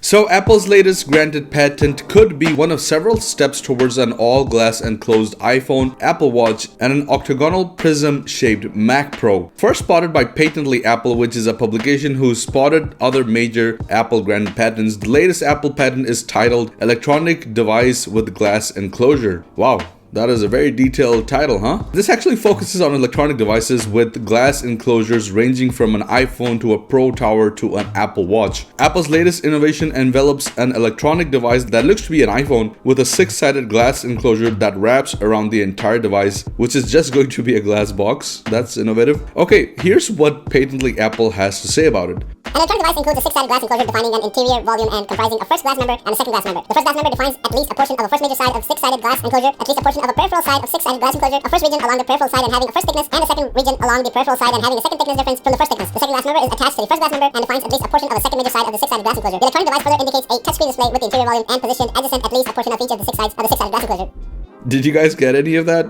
So Apple's latest granted patent could be one of several steps towards an all-glass enclosed iPhone, Apple Watch, and an octagonal prism-shaped Mac Pro. First spotted by Patently Apple, which is a publication who spotted other major Apple granted patents, the latest Apple patent is titled Electronic Device with Glass Enclosure. Wow. That is a very detailed title, huh? This actually focuses on electronic devices with glass enclosures ranging from an iPhone to a Pro Tower to an Apple Watch. Apple's latest innovation envelops an electronic device that looks to be an iPhone with a six-sided glass enclosure that wraps around the entire device, which is just going to be a glass box. That's innovative. Okay, here's what Patently Apple has to say about it. An electronic device includes a six-sided glass enclosure defining an interior volume and comprising a first glass member and a second glass member. The first glass member defines at least a portion of a first major side of six-sided glass enclosure, at least a portion of a peripheral side of six-sided glass enclosure, a first region along the peripheral side and having a first thickness, and a second region along the peripheral side and having a second thickness difference from the first thickness. The second glass member is attached to the first glass member and defines at least a portion of a second major side of the six-sided glass enclosure. The electronic device further indicates a touchscreen display with the interior volume and positioned adjacent at least a portion of each of the six sides of the six-sided glass enclosure. Did you guys get any of that?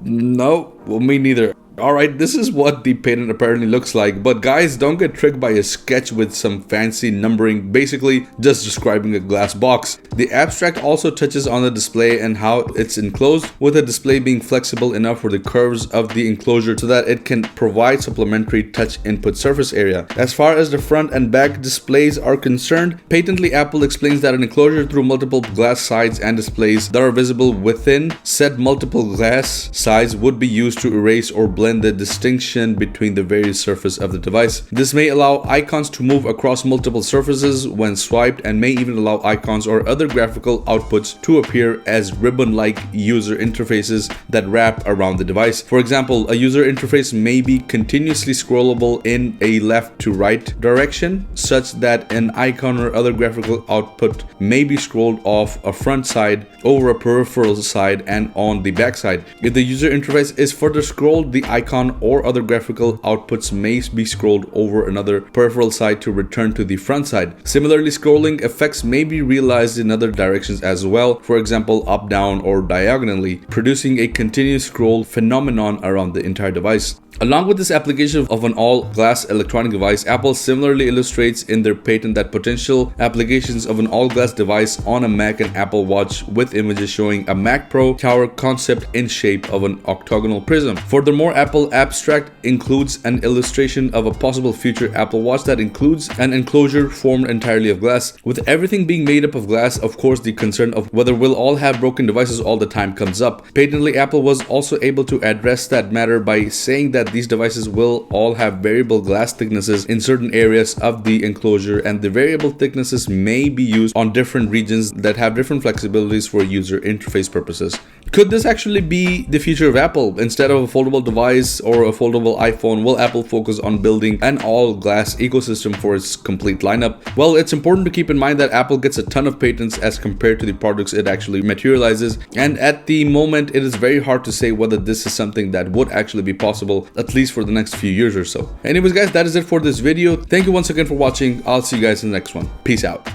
No? Well, me neither. Alright, this is what the patent apparently looks like, but guys, don't get tricked by a sketch with some fancy numbering, basically just describing a glass box. The abstract also touches on the display and how it's enclosed, with the display being flexible enough for the curves of the enclosure so that it can provide supplementary touch input surface area. As far as the front and back displays are concerned, Patently Apple explains that an enclosure through multiple glass sides and displays that are visible within said multiple glass sides would be used to erase or blend the distinction between the various surfaces of the device. This may allow icons to move across multiple surfaces when swiped and may even allow icons or other graphical outputs to appear as ribbon-like user interfaces that wrap around the device. For example, a user interface may be continuously scrollable in a left to right direction, such that an icon or other graphical output may be scrolled off a front side, over a peripheral side, and on the back side. If the user interface is further scrolled, the icon or other graphical outputs may be scrolled over another peripheral side to return to the front side. Similarly, scrolling effects may be realized in other directions as well, for example up, down, or diagonally, producing a continuous scroll phenomenon around the entire device. Along with this application of an all-glass electronic device, Apple similarly illustrates in their patent that potential applications of an all-glass device on a Mac and Apple Watch with images showing a Mac Pro Tower concept in shape of an octagonal prism. Furthermore, Apple Abstract includes an illustration of a possible future Apple Watch that includes an enclosure formed entirely of glass. With everything being made up of glass, of course, the concern of whether we'll all have broken devices all the time comes up. Patently, Apple was also able to address that matter by saying that these devices will all have variable glass thicknesses in certain areas of the enclosure, and the variable thicknesses may be used on different regions that have different flexibilities for user interface purposes. Could this actually be the future of Apple? Instead of a foldable device or a foldable iPhone, will Apple focus on building an all-glass ecosystem for its complete lineup? Well, it's important to keep in mind that Apple gets a ton of patents as compared to the products it actually materializes, and at the moment it is very hard to say whether this is something that would actually be possible, at least for the next few years or so. Anyways guys, that is it for this video. Thank you once again for watching. I'll see you guys in the next one. Peace out.